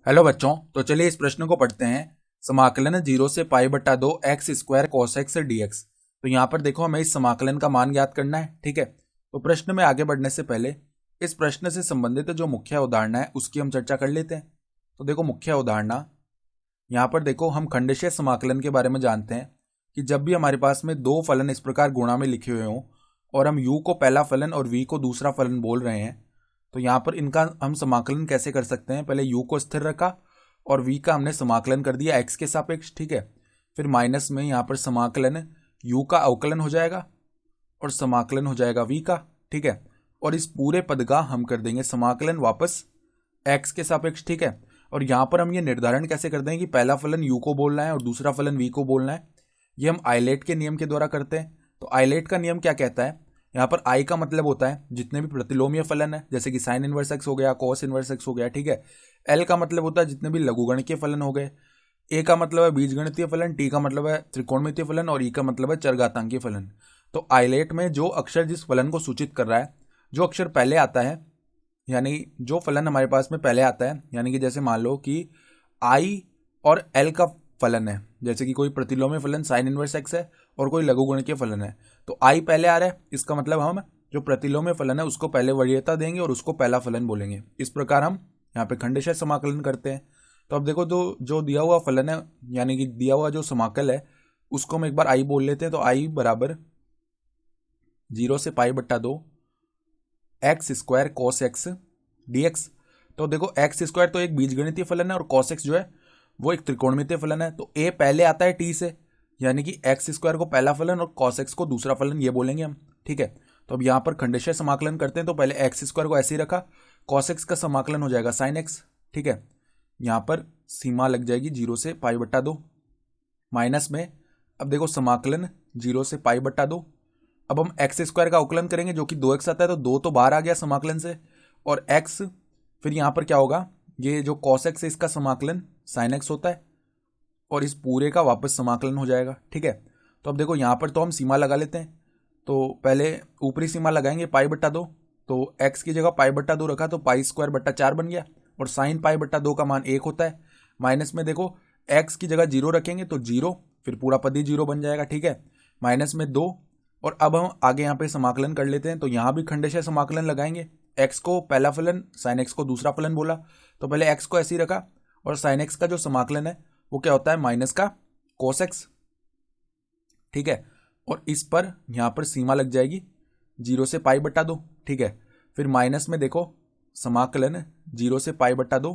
Hello बच्चों, तो चलिए इस प्रश्न को पढ़ते हैं। समाकलन 0 से पाई बट्टा 2 x square cos x D x. तो यहाँ पर देखो, हमें इस समाकलन का मान ज्ञात करना है। ठीक है, तो प्रश्न में आगे बढ़ने से पहले इस प्रश्न से संबंधित जो मुख्य अवधारणा है उसकी हम चर्चा कर लेते हैं। तो देखो, मुख्य अवधारणा यहाँ पर देखो, हम खंडशः समाकलन के बारे में जानते हैं कि जब भी हमारे पास में दो फलन इस प्रकार गुणा में लिखे हुए हों और हम u को पहला फलन और v को दूसरा फलन बोल रहे हैं, तो यहाँ पर इनका हम समाकलन कैसे कर सकते हैं। पहले u को स्थिर रखा और v का हमने समाकलन कर दिया x के सापेक्ष। ठीक है, फिर माइनस में यहाँ पर समाकलन u का अवकलन हो जाएगा और समाकलन हो जाएगा v का। ठीक है, और इस पूरे पद का हम कर देंगे समाकलन वापस x के सापेक्ष। ठीक है, और यहाँ पर हम ये निर्धारण कैसे कर देंगे कि पहला फलन u को बोलना है और दूसरा फलन v को बोलना है। ये हम आइलेट के नियम के द्वारा करते हैं। तो आइलेट का नियम क्या कहता है, यहाँ पर आई का मतलब होता है जितने भी प्रतिलोमीय फलन है, जैसे कि साइन इनवर्स एक्स हो गया, कॉस इनवर्स एक्स हो गया। ठीक है, एल का मतलब होता है जितने भी लघुगणकीय फलन हो गए, ए का मतलब है बीजगणितीय फलन, टी का मतलब है त्रिकोणमितीय फलन और ई का मतलब है चरघातांकीय फलन। तो आइलेट में जो अक्षर जिस फलन को सूचित कर रहा है, जो अक्षर पहले आता है, यानी जो फलन हमारे पास में पहले आता है, यानी कि जैसे मान लो कि आई और एल का फलन है, जैसे कि कोई प्रतिलोम्य फलन साइन इनवर्स एक्स है और कोई लघुगणकीय फलन है, तो आई पहले आ रहा है, इसका मतलब हम जो प्रतिलोम्य फलन है उसको पहले वरीयता देंगे और उसको पहला फलन बोलेंगे। इस प्रकार हम यहाँ पे खंडशः समाकलन करते हैं। तो अब देखो, जो दिया हुआ फलन है, यानी कि दिया हुआ जो समाकल है, उसको हम एक बार आई बोल लेते हैं। तो आई बराबर 0 से पाई बट्टा 2 x square cos x D x. तो देखो, एक्स स्क्वायर तो एक बीजगणितीय फलन है और कॉस एक्स जो है वो एक त्रिकोणमितीय फलन है। तो ए पहले आता है टी से, यानी कि एक्स स्क्वायर को पहला फलन और कॉस एक्स को दूसरा फलन, ये बोलेंगे हम। ठीक है, तो अब यहाँ पर खंडशः समाकलन करते हैं। तो पहले एक्स स्क्वायर को ऐसे ही रखा, कॉस एक्स का समाकलन हो जाएगा साइन एक्स। ठीक है, यहाँ पर सीमा लग जाएगी 0 से पाई बट्टा 2 माइनस में। अब देखो, समाकलन 0 से पाई बट्टा 2। अब हम एक्स स्क्वायर का अवकलन करेंगे जो कि 2x आता है, तो 2 तो बाहर आ गया समाकलन से, और x फिर यहाँ पर क्या होगा, ये जो कॉस एक्स है इसका समाकलन साइन एक्स होता है और इस पूरे का वापस समाकलन हो जाएगा। ठीक है, तो अब देखो, यहाँ पर तो हम सीमा लगा लेते हैं। तो पहले ऊपरी सीमा लगाएंगे पाई बट्टा 2, तो x की जगह पाई बट्टा 2 रखा तो पाई स्क्वायर बट्टा 4 बन गया, और साइन पाई बट्टा 2 का मान 1 होता है। माइनस में देखो, x की जगह 0 रखेंगे तो 0, फिर पूरा पद ही 0 बन जाएगा। ठीक है, माइनस में 2, और अब हम आगे यहाँ पे समाकलन कर लेते हैं। तो यहाँ भी खंडशः समाकलन लगाएंगे। x को पहला फलन, साइन x को दूसरा फलन बोला, तो पहले x को ऐसे ही रखा, और साइन x का जो समाकलन है वो क्या होता है, माइनस का कोस एक्स। ठीक है, और इस पर यहाँ पर सीमा लग जाएगी 0 से पाई बट्टा 2। ठीक है, फिर माइनस में देखो, समाकलन 0 से पाई बट्टा 2,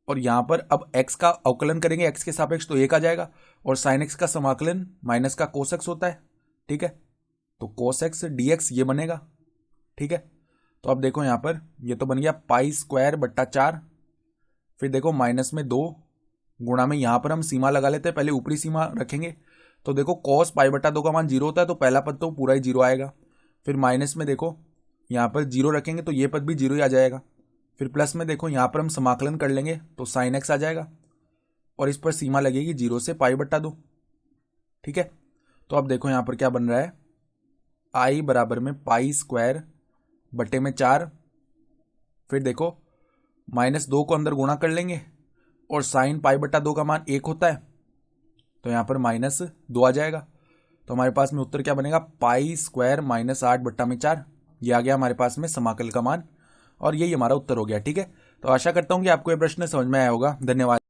और यहाँ पर अब x का अवकलन करेंगे x के सापेक्ष तो 1 आ जाएगा, और साइन x का समाकलन माइनस का कोस एक्स होता है। ठीक है, तो कोस एक्स डी एक्स ये बनेगा। ठीक है, तो अब देखो, यहाँ पर ये तो बन गया पाई स्क्वायर बट्टा 4, फिर देखो माइनस में 2 गुणा में, यहाँ पर हम सीमा लगा लेते हैं, पहले ऊपरी सीमा रखेंगे। तो देखो, कॉस पाई बट्टा 2 का मान 0 होता है, तो पहला पद तो पूरा ही 0 आएगा। फिर माइनस में देखो, यहाँ पर 0 रखेंगे तो ये पद भी 0 ही आ जाएगा। फिर प्लस में देखो, यहाँ पर हम समाकलन कर लेंगे तो साइन एक्स आ जाएगा, और इस पर सीमा लगेगी 0 से पाई बट्टा 2। ठीक है, तो अब देखो यहाँ पर क्या बन रहा है, आई बराबर में पाई स्क्वायर बटे में 4, फिर देखो -2 को अंदर गुणा कर लेंगे, और साइन पाई बट्टा 2 का मान 1 होता है, तो यहाँ पर -2 आ जाएगा। तो हमारे पास में उत्तर क्या बनेगा, पाई स्क्वायर -8 बट्टा में 4। ये आ गया हमारे पास में समाकल का मान, और यही हमारा उत्तर हो गया। ठीक है, तो आशा करता हूँ कि आपको ये प्रश्न समझ में आया होगा। धन्यवाद।